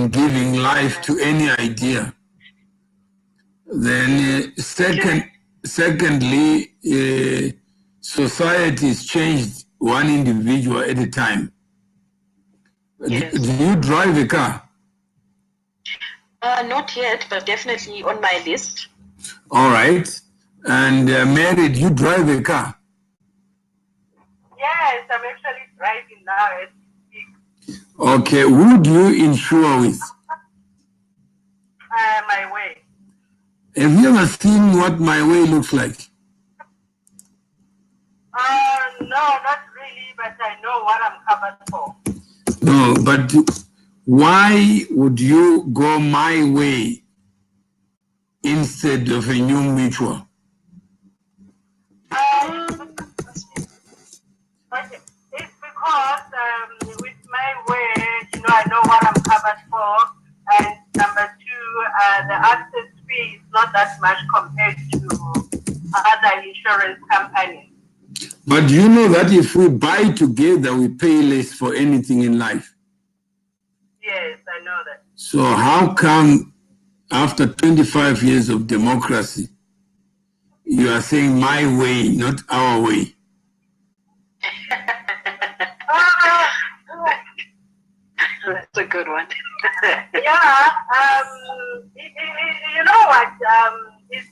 giving life to any idea. Then secondly, society is changed one individual at a time. Yes. Do you drive a car? Not yet, but definitely on my list. All right. And married, you drive a car? Yes, I'm actually driving now. Okay, who do you insure with? My way. Have you ever seen what my way looks like? No, not really, but I know what I'm covered for. No, but why would you go my way instead of a new mutual? Okay. It's because with my way, I know what I'm covered for, and number two, the access fee is not that much compared to other insurance companies. But you know that if we buy together, we pay less for anything in life. Yes, I know that. So how come after 25 years of democracy, you are saying my way, not our way? That's a good one. Yeah, you know what? It's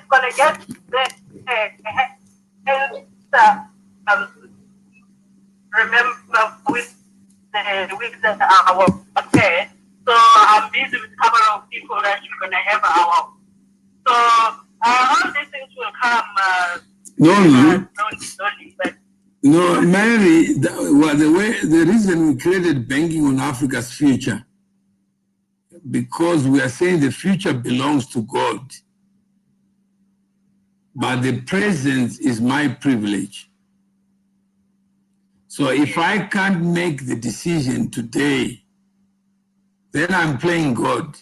gonna get remember with the hour. Okay, so I'm busy with a couple of people that you're gonna have our. So all these things will come. Slowly, but. No, Mary, the reason we created Banking on Africa's Future, because we are saying the future belongs to God, but the present is my privilege. So if I can't make the decision today, then I'm playing God.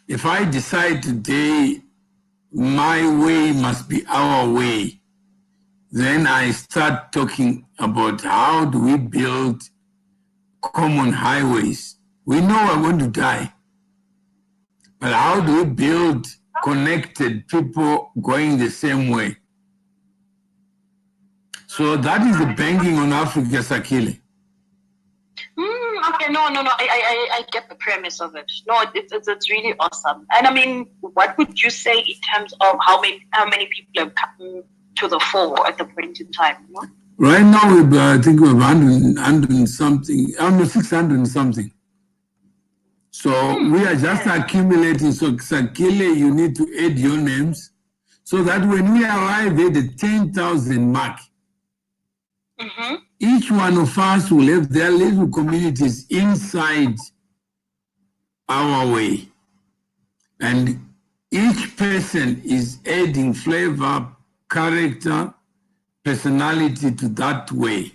If I decide today, my way must be our way, then I start talking about how do we build common highways. We know we're going to die, but how do we build connected people going the same way? So that is the Banking on Africa, Sakhile. Okay, no. I get the premise of it. No, it's really awesome. And I mean, what would you say in terms of how many people have come to the fore at the point in time? You know? Right now, I think we're 100 and something, almost 600 and something. So we are just accumulating. So Sakhile, you need to add your names so that when we arrive at the 10,000 mark, each one of us will have their little communities inside our way. And each person is adding flavor, character, personality to that way.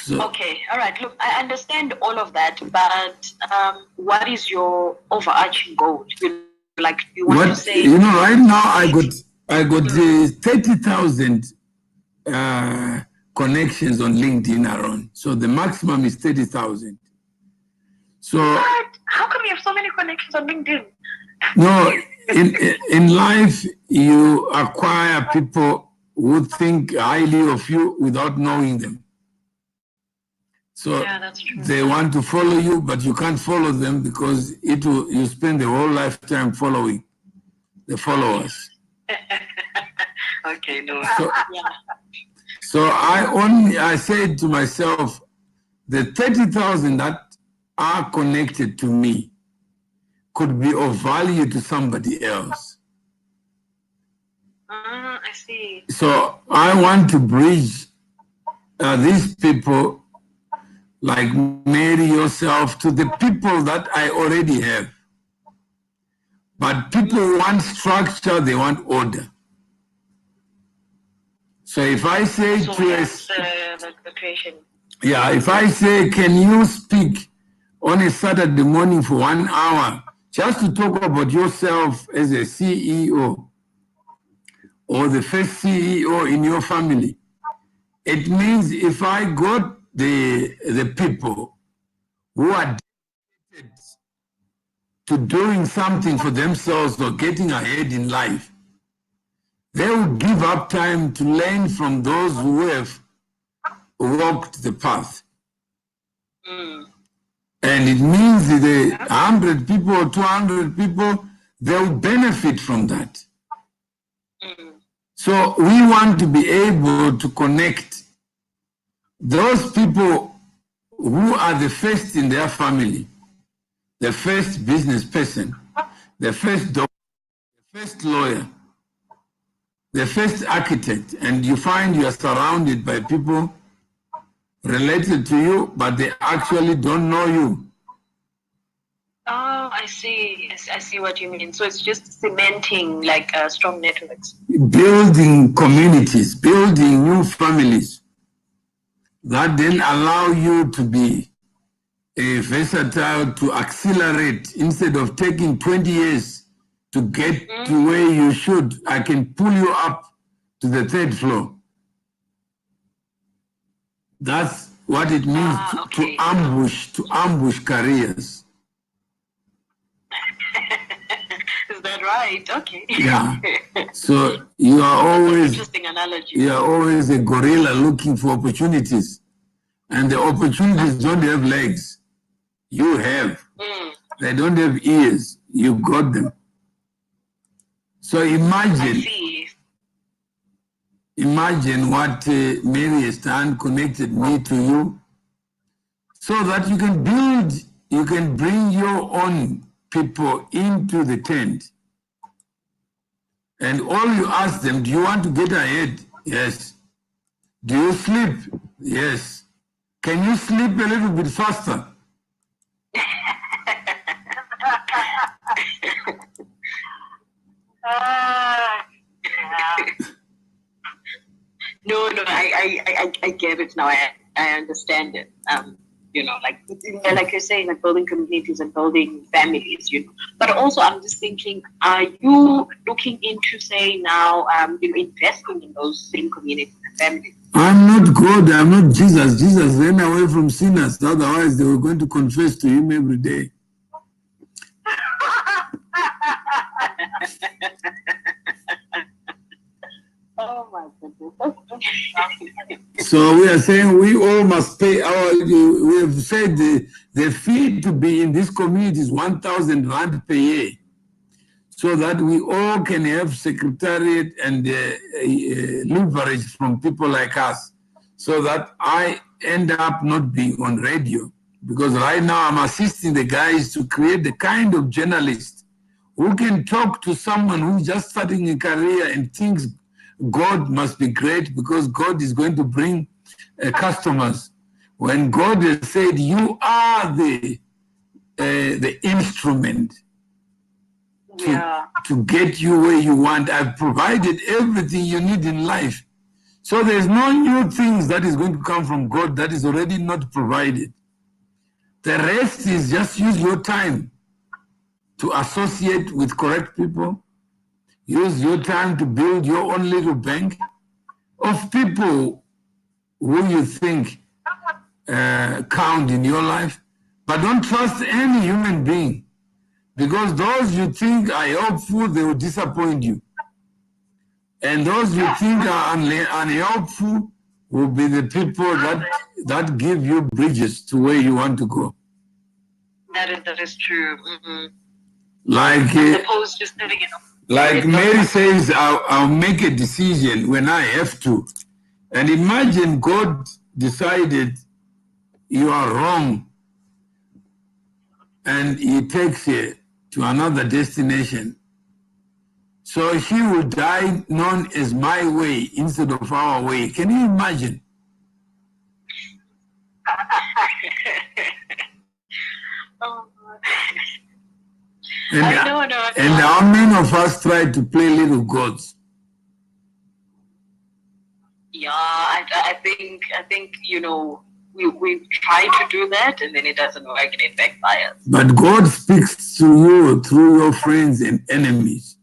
So, okay, all right. Look, I understand all of that, but what is your overarching goal? Like, you want to say? You know, right now I got 30,000 connections on LinkedIn around. So the maximum is 30,000. So what? How come you have so many connections on LinkedIn? No, in life you acquire people who think highly of you without knowing them. So yeah, that's true. They want to follow you, but you can't follow them because you spend the whole lifetime following the followers. Okay, no. So I said to myself, the 30,000 that are connected to me could be of value to somebody else. I see. So I want to bridge these people, like Mary, yourself, to the people that I already have. But people want structure, they want order. So if I say so to us, the creation. Yeah, if I say, can you speak on a Saturday morning for 1 hour just to talk about yourself as a CEO or the first CEO in your family, It means if I got the people who are dedicated to doing something for themselves or getting ahead in life, they will give up time to learn from those who have walked the path. And it means the 100 people or 200 people, they'll benefit from that. So we want to be able to connect those people who are the first in their family, the first business person, the first doctor, the first lawyer, the first architect, and you find you are surrounded by people related to you, but they actually don't know you. Oh, I see. I see what you mean. So it's just cementing like strong networks. Building communities, building new families that then allow you to be versatile, to accelerate. Instead of taking 20 years to get to where you should, I can pull you up to the 3rd floor. That's what it means to ambush careers. Is that right? Okay. Yeah. So you are always interesting analogy. You are always a gorilla looking for opportunities, and the opportunities don't have legs. You have. They don't have ears. You got them. So imagine what Mary has done, connected me to you, so that you can build, you can bring your own people into the tent. And all you ask them, do you want to get ahead? Yes. Do you sleep? Yes. Can you sleep a little bit faster? No, I get it now. I understand it. You know, like you're saying, like building communities and building families, you know. But also, I'm just thinking, are you looking into, say, now, investing in those same communities and families? I'm not God. I'm not Jesus. Jesus ran away from sinners. Otherwise, they were going to confess to him every day. Oh my goodness. So we are saying we all must pay we have said the fee to be in this community is 1,000 rand per year, so that we all can have secretariat and leverage from people like us, so that I end up not being on radio. Because right now I'm assisting the guys to create the kind of journalist who can talk to someone who's just starting a career and thinks God must be great because God is going to bring customers. When God has said, you are the instrument to get you where you want. I've provided everything you need in life. So there's no new things that is going to come from God that is already not provided. The rest is just use your time to associate with correct people. Use your time to build your own little bank of people who you think count in your life. But don't trust any human being, because those you think are helpful, they will disappoint you. And those you think are unhelpful will be the people that give you bridges to where you want to go. That is true. Mm-hmm. Like opposed to living in like Mary says, I'll make a decision when I have to. And imagine God decided you are wrong and he takes you to another destination. So he will die known as my way instead of our way. Can you imagine? Oh, and how many of us try to play little gods? Yeah, I think we try to do that and then it doesn't work and it backfires. But God speaks to you through your friends and enemies.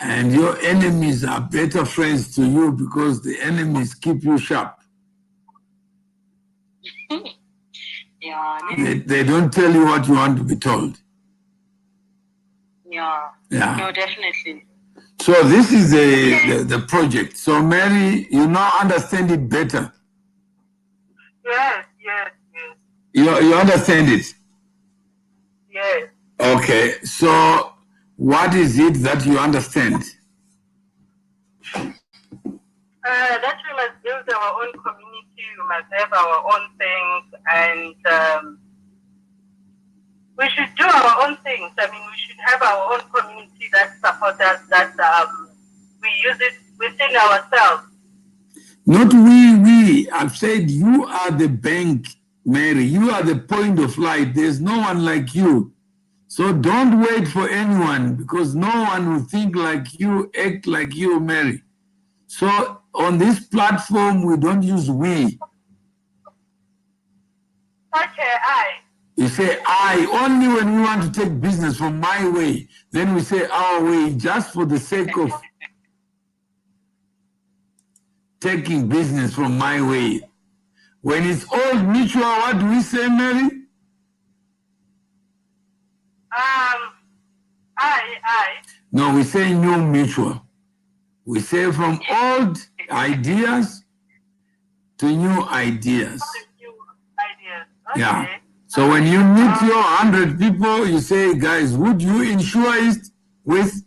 And your enemies are better friends to you because the enemies keep you sharp. Yeah. They don't tell you what you want to be told. Yeah. Yeah. No, definitely. So this is the project. So Mary, you now understand it better. Yes, yes, yes. You understand it? Yes. Okay. So what is it that you understand? That we must build our own community, we must have our own things, and we should do our own things. I mean, we should have our own community that supports us, that we use it within ourselves. Not we. I've said you are the bank, Mary. You are the point of light. There's no one like you. So don't wait for anyone because no one will think like you, act like you, Mary. So on this platform, we don't use we. Okay, I. You say I only when we want to take business from my way. Then we say our way just for the sake of taking business from my way. When it's all mutual, what do we say, Mary? I. No, we say new mutual. We say from old ideas to new ideas. New ideas. Okay. Yeah. So when you meet your 100 people, you say, guys, would you insure it with?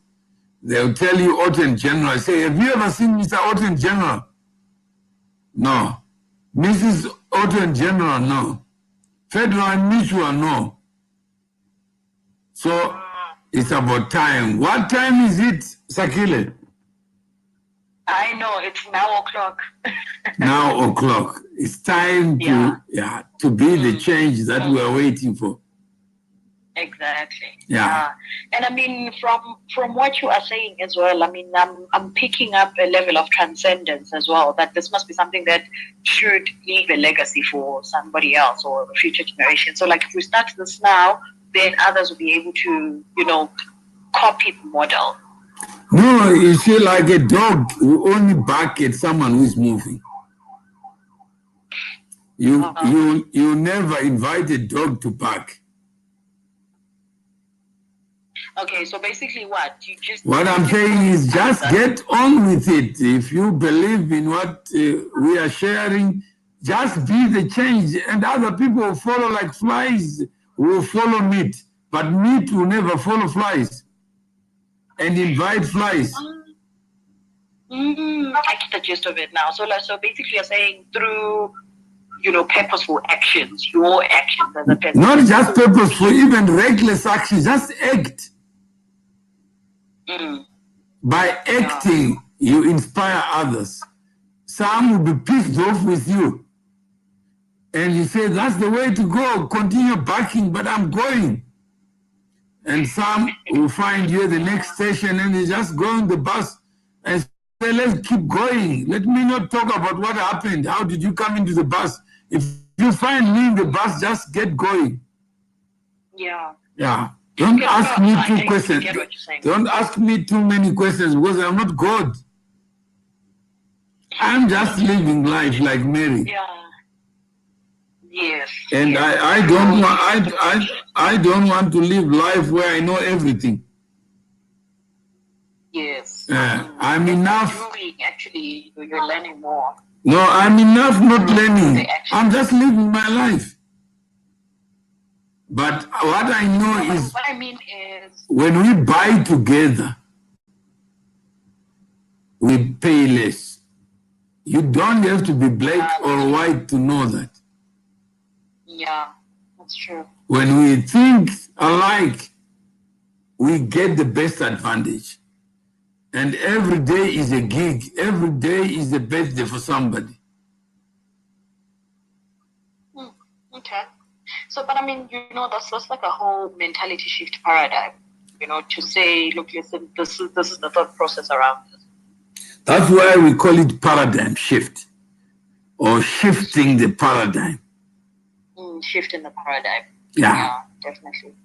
They'll tell you Autumn General. I say, have you ever seen Mr. Autumn General? No. Mrs. Autumn General, no. Federal and Mutual, no. So it's about time. What time is it, Sakhile? I know, it's now o'clock. Now o'clock. It's time to be the change that we're waiting for. Exactly. Yeah. And I mean, from what you are saying as well, I mean, I'm picking up a level of transcendence as well, that this must be something that should leave a legacy for somebody else or a future generation. So like if we start this now, then others will be able to, copy the model. No, you see, like a dog will only bark at someone who's moving. You never invite a dog to bark. Okay, so basically what? What I'm saying is just get on with it. If you believe in what we are sharing, just be the change. And other people will follow like flies, will follow meat. But meat will never follow flies and invite flies. I get the gist of it now. So basically you're saying through, purposeful actions, your actions as a person. Not just purposeful, even reckless actions, just act. By acting, you inspire others. Some will be pissed off with you. And you say, that's the way to go. Continue barking, but I'm going. And some will find you at the next station and they just go on the bus and say, let's keep going. Let me not talk about what happened. How did you come into the bus? If you find me in the bus, just get going. Yeah. Yeah. Don't ask me two questions. Don't ask me too many questions because I'm not God. I'm just living life like Mary. Yeah. Yes. And yes. I don't want to live life where I know everything. Yes. I'm enough. Actually, you're learning more. No, I'm enough not learning. I'm just living my life. But what I know is, what I mean is, when we buy together, we pay less. You don't have to be black or white to know that. Yeah, that's true. When we think alike, we get the best advantage. And every day is a gig. Every day is a birthday for somebody. Okay. So, but I mean, that's like a whole mentality shift paradigm, to say, look, listen, this is the thought process around this. That's why we call it paradigm shift or shifting the paradigm. Shifting the paradigm. Yeah. Definitely.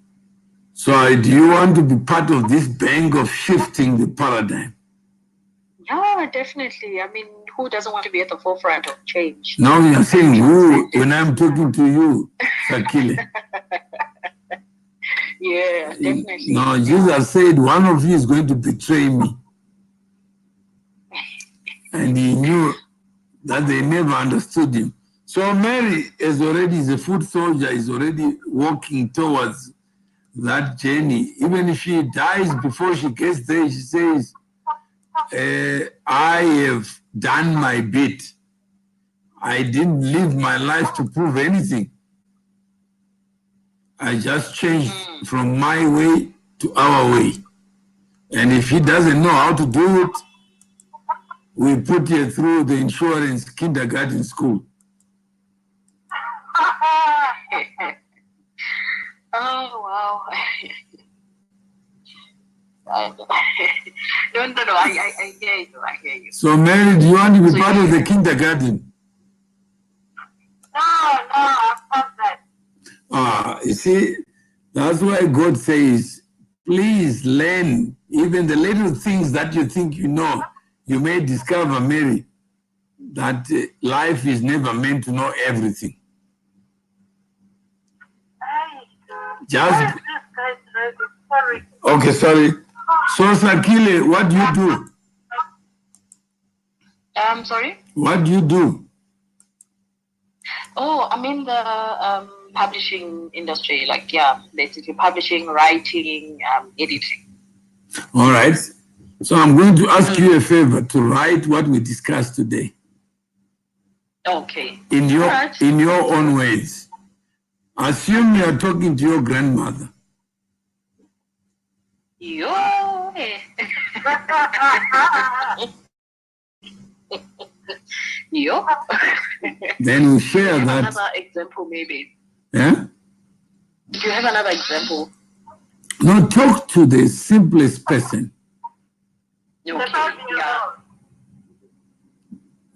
So do you want to be part of this bank of shifting the paradigm? Yeah, definitely. I mean, who doesn't want to be at the forefront of change? Now you're saying who when I'm talking to you, Sakhile. Yeah, definitely. No, Jesus said one of you is going to betray me. And he knew that they never understood him. So Mary is a foot soldier, is already walking towards that journey. Even if she dies before she gets there, she says, I have done my bit. I didn't live my life to prove anything. I just changed from my way to our way. And if he doesn't know how to do it, we put you through the insurance kindergarten school. Oh, wow. No, I hear you, I hear you. So Mary, do you want to be part of the kindergarten? No, I'm not that. You see, that's why God says, please learn even the little things that you think you know. You may discover, Mary, that life is never meant to know everything. Just Sorry. okay, sorry. So Sakhile, what do you do? Sorry? What do you do? Oh, I'm in the publishing industry, like, yeah, basically publishing, writing, editing. All right. So I'm going to ask you a favor to write what we discussed today. Okay. In your own words. Assume you are talking to your grandmother. Yo. Yo. Then we share that. Another example, maybe. Yeah? Do you have another example? No, talk to the simplest person. Okay. Yeah.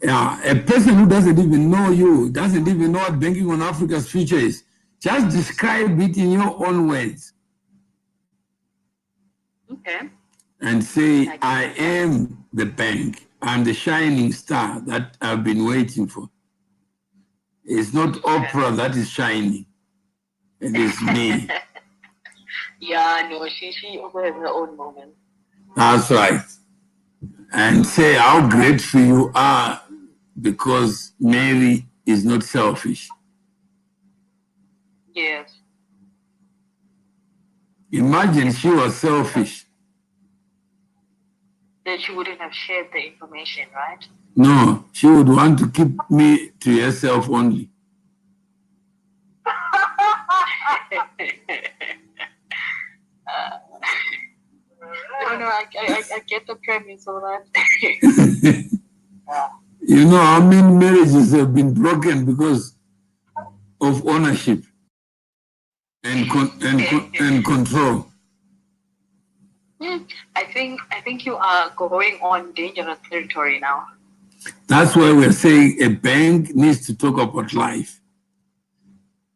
Yeah, a person who doesn't even know you, doesn't even know what Banking on Africa's future is. Just describe it in your own words. Okay. And say, I am the bank. I'm the shining star that I've been waiting for. It's not Oprah that is shining. It is me. Yeah, no, she also has her own moment. That's right. And say how grateful you are because Mary is not selfish. Yes. Imagine she was selfish. Then she wouldn't have shared the information, right? No, she would want to keep me to herself only. No, I get the premise of that. You know how many marriages have been broken because of ownership and control. I think you are going on dangerous territory now. That's why we're saying a bank needs to talk about life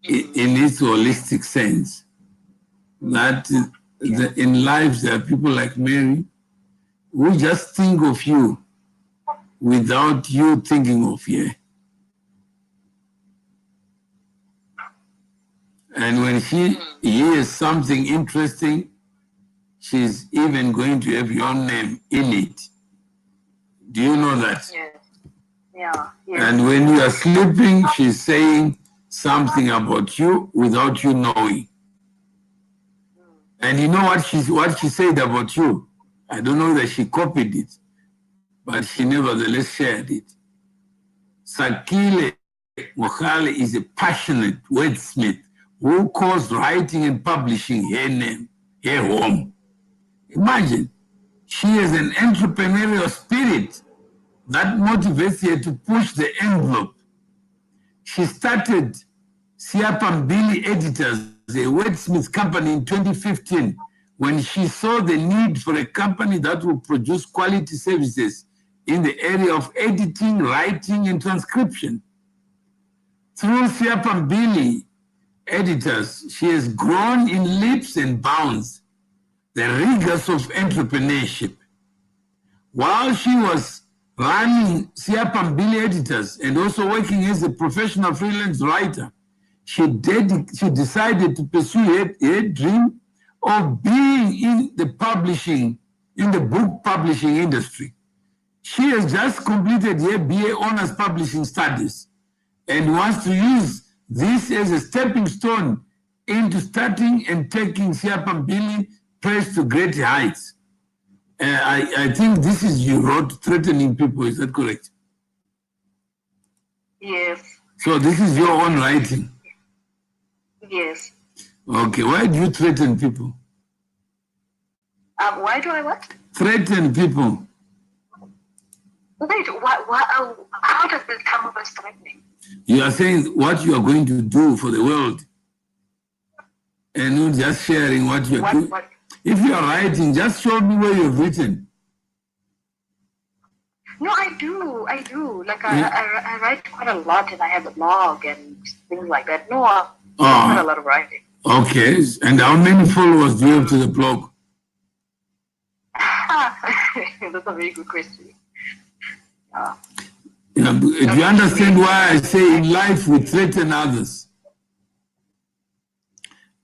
in its holistic sense. That in life there are people like Mary who just think of you without you thinking of her. And when she hears something interesting, she's even going to have your name in it. Do you know that? Yes. Yeah. Yes. And when you are sleeping, she's saying something about you without you knowing. And you know what she said about you? I don't know that she copied it, but she nevertheless shared it. Sakhile Mogale is a passionate wordsmith who calls writing and publishing her name, her home. Imagine, she has an entrepreneurial spirit that motivates her to push the envelope. She started Siapambili Editors, a wordsmith company, in 2015 when she saw the need for a company that would produce quality services in the area of editing, writing, and transcription. Through Siapambili, editors, she has grown in leaps and bounds the rigors of entrepreneurship. While she was running Siapambili Editors and also working as a professional freelance writer, she decided to pursue her dream of being in the book publishing industry. She has just completed her BA Honors Publishing Studies and wants to use this as a stepping stone into starting and taking Siapambili Press to great heights. I think this is you wrote threatening people, is that correct? Yes. So this is your own writing? Yes. Okay, why do you threaten people? Why do I what? Threaten people. Wait, how does this come up as threatening? You are saying what you are going to do for the world and not just sharing what you are doing. If you are writing, just show me where you've written. No, I do. Like I write quite a lot, and I have a blog and things like that. No, quite a lot of writing. Okay, and how many followers do you have to the blog? That's a very good question. Do you understand why I say in life we threaten others?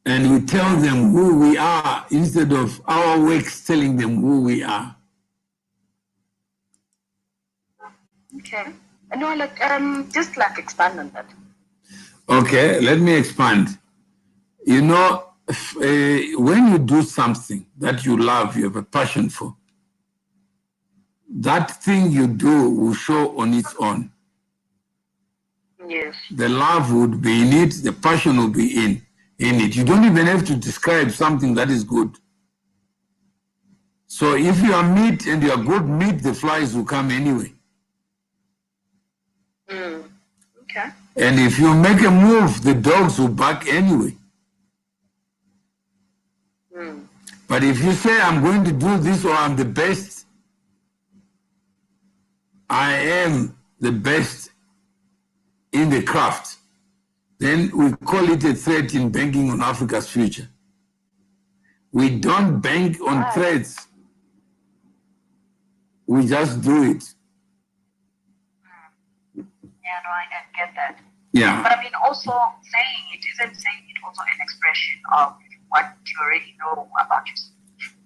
And we tell them who we are instead of our works telling them who we are. Okay. No, like just like expand on that. Okay, let me expand. You know, when you do something that you love, you have a passion for, that thing you do will show on its own. Yes. The love would be in it, the passion will be in it. You don't even have to describe something that is good. So if you are meat and you are good meat, the flies will come anyway. Okay. And if you make a move, the dogs will bark anyway. But if you say, I'm going to do this or I'm the best, I am the best in the craft, then we call it a threat in banking on Africa's future. We don't bank on threats. We just do it. Yeah, no, I get that. Yeah. But I mean, also saying it isn't saying it also an expression of what you already know about yourself.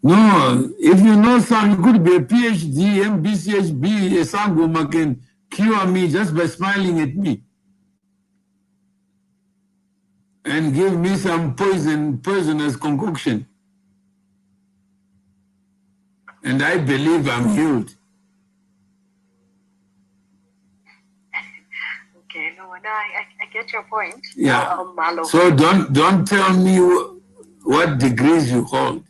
No, if you know some, you could be a PhD, MBCHB, a Sangoma can cure me just by smiling at me. And give me some poisonous concoction. And I believe I'm healed. Okay, no, I get your point. Yeah. So don't tell me what degrees you hold.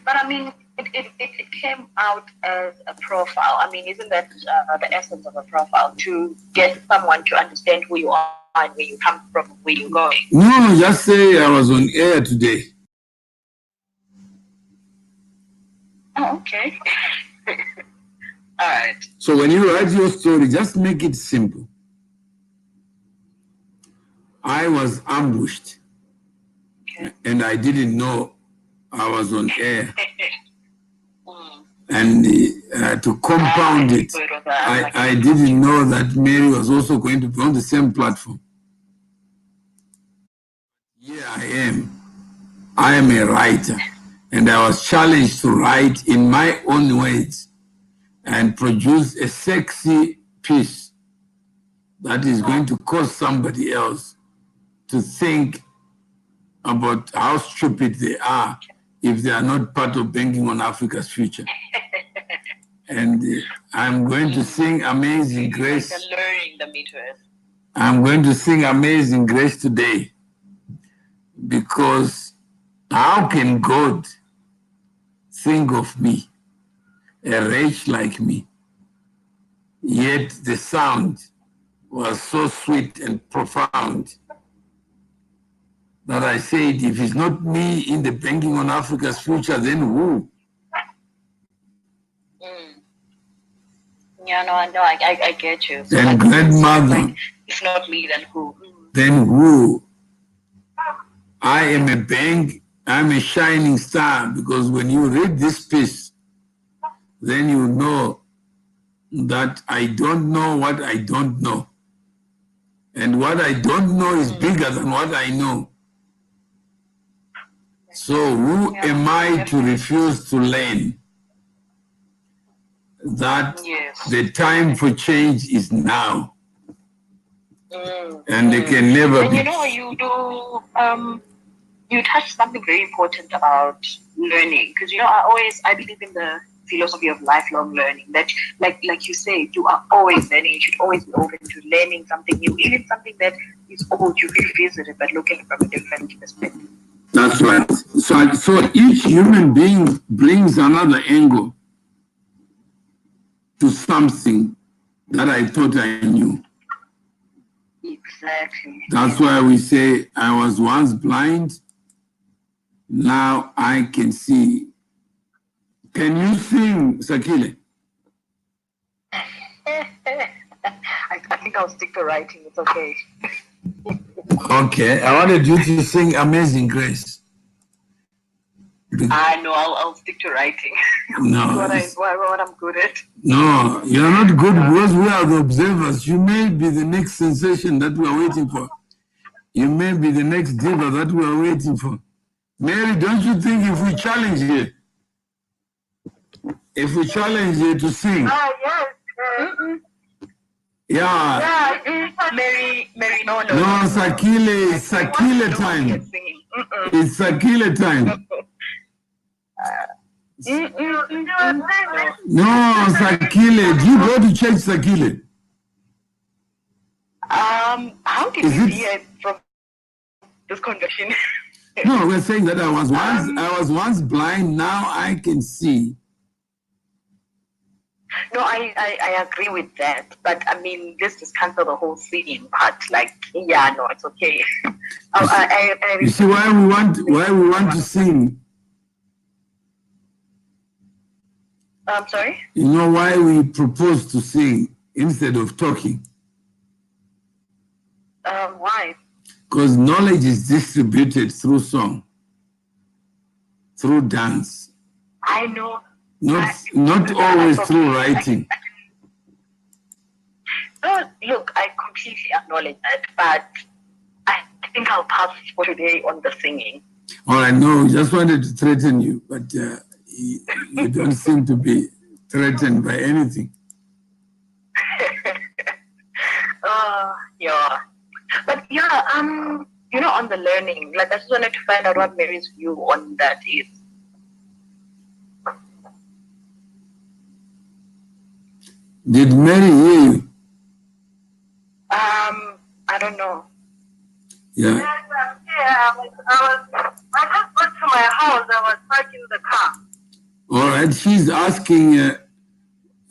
But I mean, it came out as a profile. I mean, isn't that the essence of a profile, to get someone to understand who you are and where you come from, where you're going? No, just say I was on air today. Oh, okay. All right. So when you write your story, just make it simple. I was ambushed, and I didn't know I was on air. And to compound it, I didn't know that Mary was also going to be on the same platform. Yeah, I am. I am a writer, and I was challenged to write in my own words and produce a sexy piece that is going to cause somebody else to think about how stupid they are if they are not part of banking on Africa's future. And I'm going to sing Amazing Grace. Like luring them into it. I'm going to sing Amazing Grace today, because how can God think of me, a wretch like me, yet the sound was so sweet and profound that I said, if it's not me in the banking on Africa's future, then who? Yeah, no, I get you. So And like, grandmother. Like, if not me, then who? then who? I am a bank, I'm a shining star, because when you read this piece, then you know that I don't know what I don't know. And what I don't know is bigger than what I know. So who am I to refuse to learn that the time for change is now? And they can never and be. you know, you touched something very important about learning, because you know I believe in the philosophy of lifelong learning, that like you say, you are always learning. You should always be open to learning something new, even something that is old. You revisit it, but looking from a different perspective. That's right. So each human being brings another angle to something that I thought I knew. Exactly. That's why we say, I was once blind, now I can see. Can you sing, Sakhile? I think I'll stick to writing. It's okay. Okay, I wanted you to sing Amazing Grace. I know, I'll stick to writing. No, what I'm good at. No, you're not good because we are the observers. You may be the next sensation that we are waiting for. You may be the next diva that we are waiting for. Mary, don't you think if we challenge you, to sing? Yes. Yeah. Mary, no. No, Sakhile, it's Sakhile time. It's Sakhile time. No, Sakhile, do you go to church, Sakhile? How did you hear from this conversation? No, we're saying that I was once blind, now I can see. No, I agree with that, but I mean, this just cancel the whole singing part. Like, yeah, no, it's okay. You see why we want to sing? I'm sorry? You know why we propose to sing instead of talking? Why? Because knowledge is distributed through song, through dance. I know. Not always through writing. No, look, I completely acknowledge that, but I think I'll pass for today on the singing. All right, no, just wanted to threaten you, but you don't seem to be threatened by anything. Yeah. But yeah, you know, on the learning, like I just wanted to find out what Mary's view on that is. Did Mary hear you? I don't know. Yeah. Yes, I just got to my house. I was parking the car. All right, she's asking,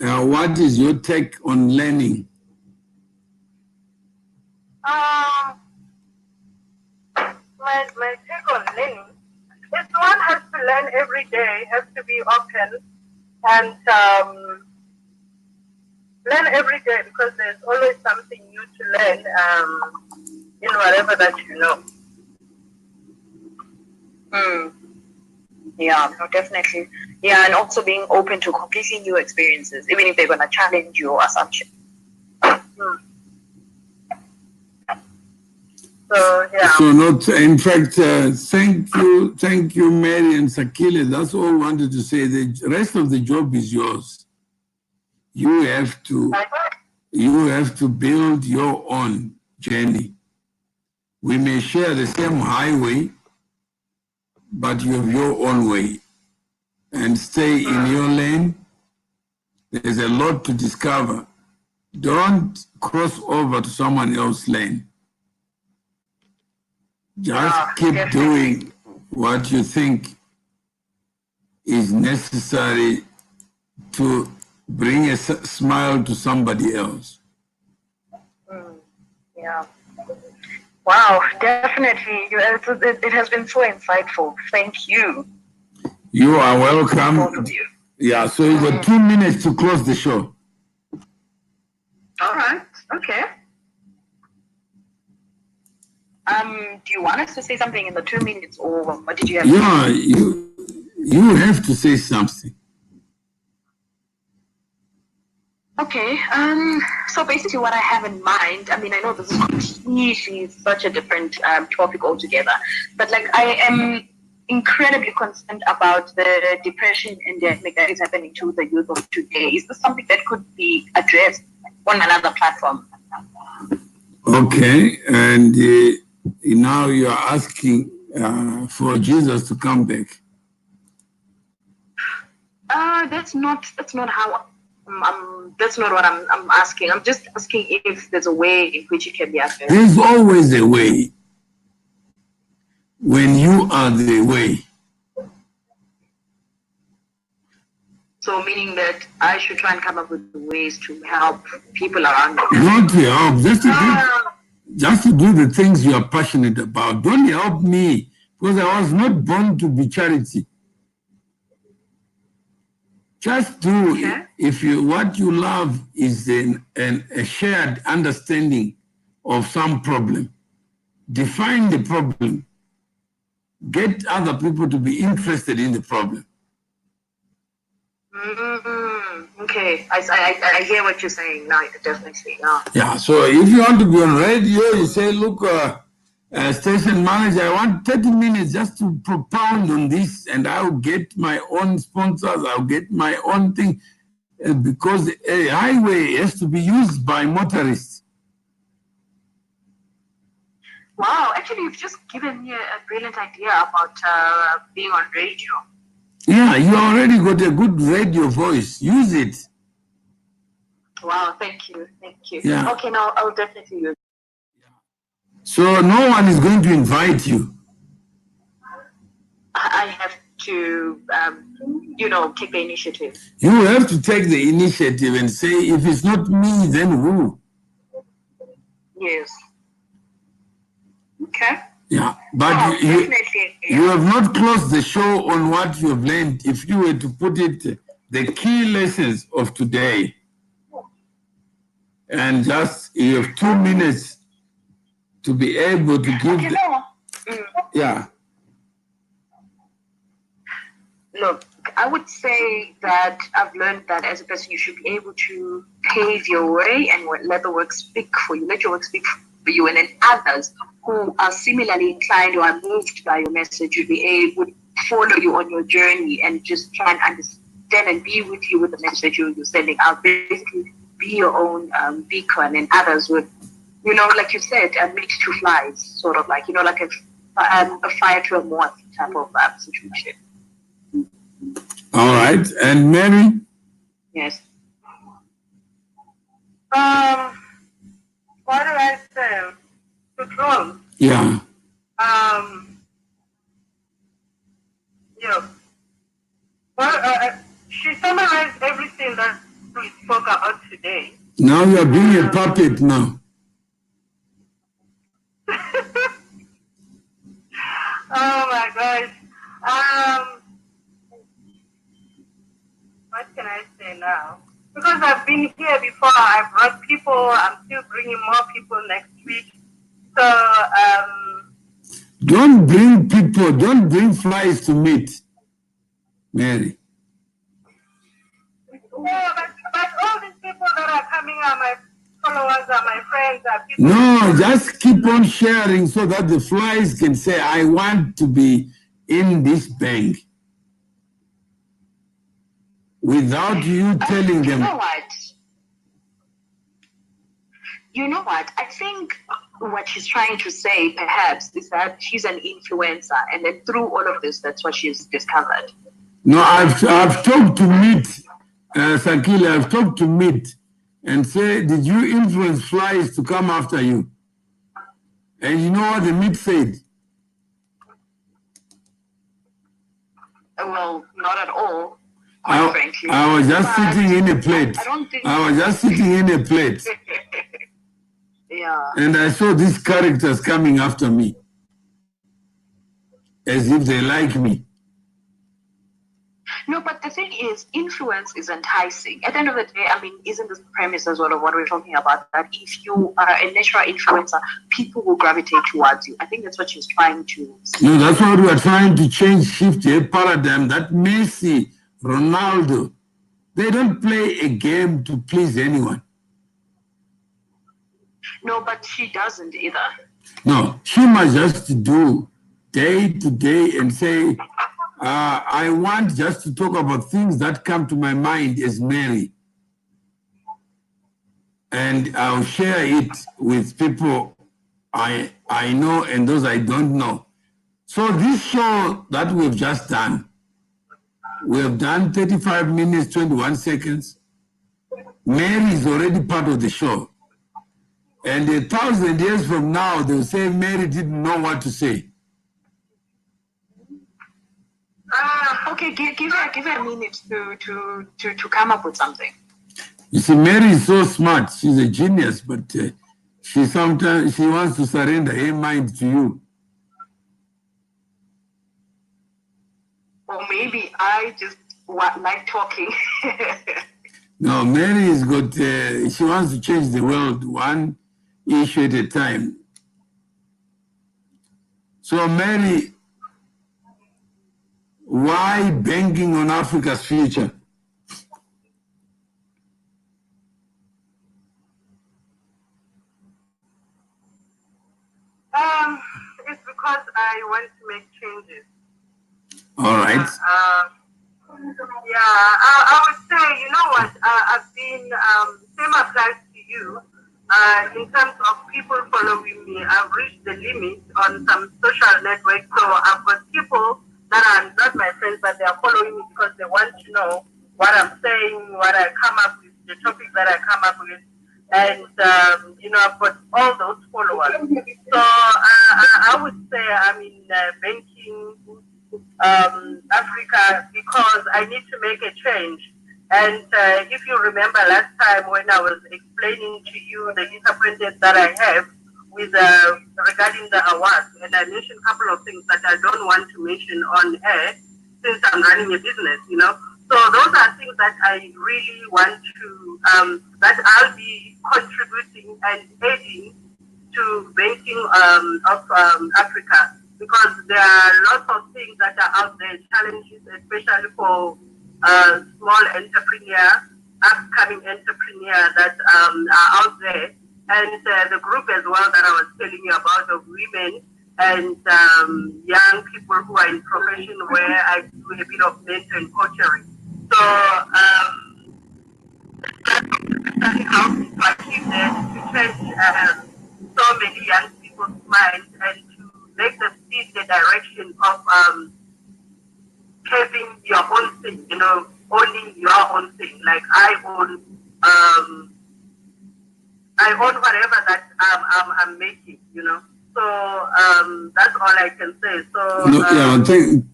what is your take on learning? My take on learning is one has to learn every day, has to be open and learn every day, because there's always something new to learn in whatever that you know. Yeah, no, definitely. Yeah, and also being open to completely new experiences, even if they're going to challenge your assumption. So, yeah. So not, in fact, thank you, Mary and Sakhile. That's all I wanted to say. The rest of the job is yours. You have to build your own journey. We may share the same highway, but you have your own way. And stay in your lane. There's a lot to discover. Don't cross over to someone else's lane. Just keep doing what you think is necessary to bring a smile to somebody else. Yeah. Wow, definitely. It has been so insightful. Thank you. You are welcome. Both of you. Yeah, so you got 2 minutes to close the show. All right. Okay. Do you want us to say something in the 2 minutes, or what did you have? Yeah, you have to say something. Okay. So basically, what I have in mind. I mean, I know this is completely such a different topic altogether, but like I am incredibly concerned about the depression endemic that is happening to the youth of today. Is this something that could be addressed on another platform? Okay, and now you are asking for Jesus to come back. That's not how. That's not what I'm asking. I'm just asking if there's a way in which it can be addressed. There's always a way when you are the way. So meaning that I should try and come up with ways to help people around me. Not to help, just to do the things you are passionate about. Don't help me, because I was not born to be charity. Just do, if what you love is a shared understanding of some problem. Define the problem. Get other people to be interested in the problem. Okay, I hear what you're saying now, definitely. Yeah, so if you want to be on radio, you say, look, station manager, I want 30 minutes just to propound on this, and I'll get my own sponsors, I'll get my own thing, because a highway has to be used by motorists. Wow, actually, you've just given me a brilliant idea about being on radio. Yeah, you already got a good radio voice. Use it. Wow, thank you. Yeah. Okay, now I'll definitely use it. So no one is going to invite you. I have to, take the initiative. You have to take the initiative and say, if it's not me, then who? Yes. Okay. Yeah, but you have not closed the show on what you have learned. If you were to put it, the key lessons of today, and just you have 2 minutes to be able to give. Yeah. Look, I would say that I've learned that as a person, you should be able to pave your way and let the work speak for you. Let your work speak for you, and then others who are similarly inclined or are moved by your message would follow you on your journey and just try and understand and be with you with the message you're sending out. Basically, be your own beacon, and others would, like you said, meet two flies, sort of like, like a fire to a moth type of situation. All right, and Mary? Yes. What do I say? To close. Yeah. Yeah. Well, she summarized everything that we spoke about today. Now you are being a puppet now. Oh my gosh. What can I say now? Because I've been here before, I've brought people, I'm still bringing more people next week. So, don't bring people, don't bring flies to meet, Mary. No, but all these people that are coming are my followers, are my friends, are people. No, just keep on sharing so that the flies can say, I want to be in this bank. Without you telling them. You know what? I think what she's trying to say, perhaps, is that she's an influencer, and then through all of this, that's what she's discovered. No, I've talked to Meet, Sakhile, I've talked to Meet and say, did you influence flies to come after you? And you know what the Meet said? Well, not at all. I was just sitting in a plate. I was just sitting in a plate. Yeah. And I saw these characters coming after me, as if they like me. No, but the thing is, influence is enticing. At the end of the day, I mean, isn't this the premise as well of what we're talking about? That if you are a natural influencer, people will gravitate towards you. I think that's what she's trying to say. No, that's what we are trying to change, shift a paradigm that Messi, Ronaldo, they don't play a game to please anyone. No, but she doesn't either. No, she must just do day to day and say, I want just to talk about things that come to my mind as Mary. And I'll share it with people I know and those I don't know. So this show that we've just done, we have done 35 minutes, 21 seconds. Mary is already part of the show. And 1,000 years from now, they'll say Mary didn't know what to say. Okay, give her a minute to come up with something. You see, Mary is so smart. She's a genius, but she sometimes wants to surrender her mind to you. Or maybe I just like talking. No, Mary has got, she wants to change the world one issue at a time. So Mary, why banking on Africa's future? It's because I want to make changes. All right. I would say, you know what, I've been, same applies to you. In terms of people following me, I've reached the limit on some social networks. So I've got people that are not my friends, but they are following me because they want to know what I'm saying, what I come up with, the topics that I come up with. And, you know, I've got all those followers. So I would say I'm in banking Africa because I need to make a change. And if you remember last time when I was explaining to you the disappointment that I have with regarding the awards, and I mentioned a couple of things that I don't want to mention on air since I'm running a business, you know. So those are things that I really want to, that I'll be contributing and aiding to banking of Africa, because there are lots of things that are out there, challenges, especially for small entrepreneur, upcoming entrepreneur that are out there. And the group as well that I was telling you about of women and young people who are in profession where I do a bit of mentor and coaching. So that's how to achieve that, to change so many young people's minds and to make them see the direction of having your own thing, you know, owning your own thing. Like I own whatever that I'm making, you know. So that's all I can say. So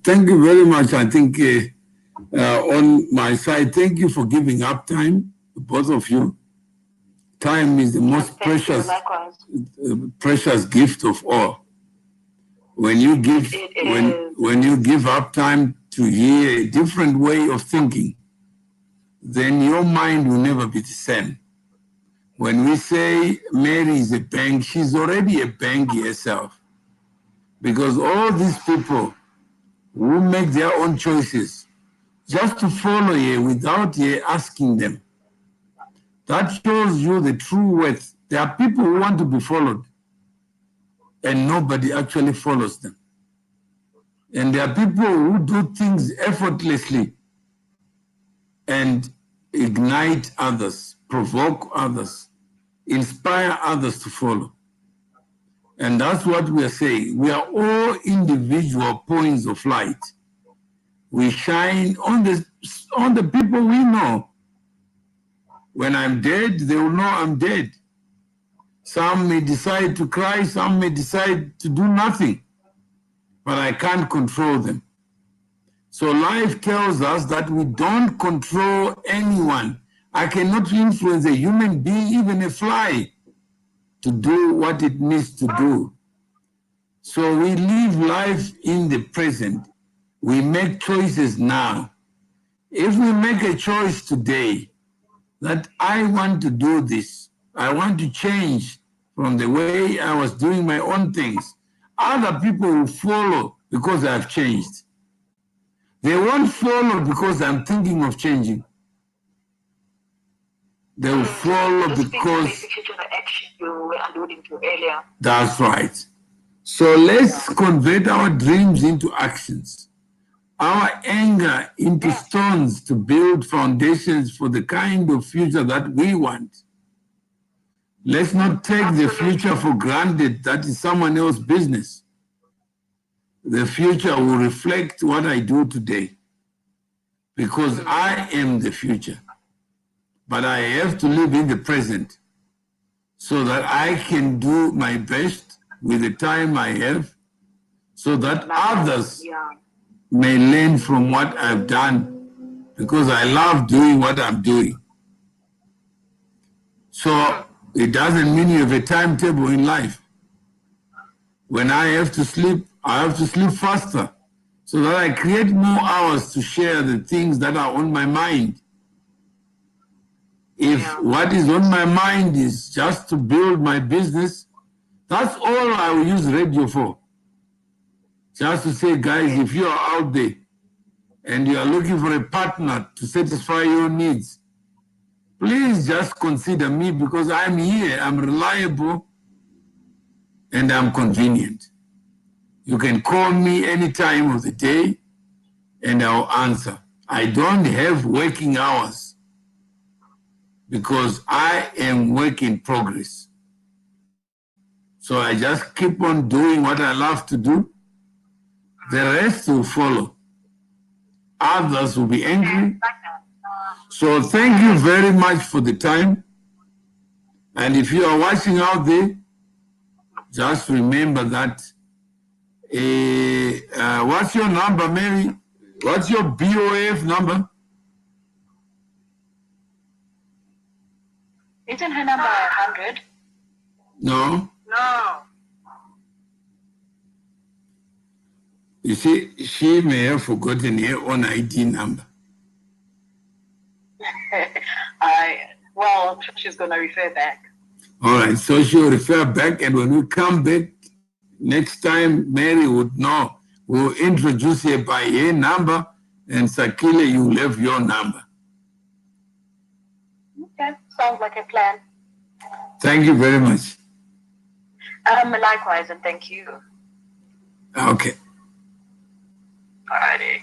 thank you very much. I think on my side, thank you for giving up time, both of you. Time is the most precious gift of all. When you give when you give up time to hear a different way of thinking, then your mind will never be the same. When we say Mary is a bank, she's already a bank herself. Because all these people who make their own choices just to follow you without you asking them, that shows you the true worth. There are people who want to be followed and nobody actually follows them. And there are people who do things effortlessly and ignite others, provoke others, inspire others to follow. And that's what we are saying. We are all individual points of light. We shine on the people we know. When I'm dead, they will know I'm dead. Some may decide to cry, some may decide to do nothing, but I can't control them. So life tells us that we don't control anyone. I cannot influence a human being, even a fly, to do what it needs to do. So we live life in the present. We make choices now. If we make a choice today that I want to do this, I want to change from the way I was doing my own things, other people will follow because I've changed. They won't follow because I'm thinking of changing. They will follow because the action you were alluding to earlier. That's right. So let's convert our dreams into actions, our anger into stones to build foundations for the kind of future that we want. Let's not take the future for granted. That is someone else's business. The future will reflect what I do today because I am the future. But I have to live in the present so that I can do my best with the time I have so that others may learn from what I've done because I love doing what I'm doing. So it doesn't mean you have a timetable in life. When I have to sleep faster so that I create more hours to share the things that are on my mind. If what is on my mind is just to build my business, that's all I will use radio for. Just to say, guys, if you are out there and you are looking for a partner to satisfy your needs, please just consider me because I'm here, I'm reliable, and I'm convenient. You can call me any time of the day and I'll answer. I don't have working hours because I am work in progress. So I just keep on doing what I love to do. The rest will follow. Others will be angry. So thank you very much for the time. And if you are watching out there, just remember that. What's your number, Mary? What's your BOAF number? Isn't her number 100? No. No. You see, she may have forgotten her own ID number. Well, she's going to refer back. All right, so she'll refer back, and when we come back next time, Mary would know. We'll introduce her by her number, and Sakhile, you'll have your number. Okay, sounds like a plan. Thank you very much. Likewise, and thank you. Okay. Alrighty.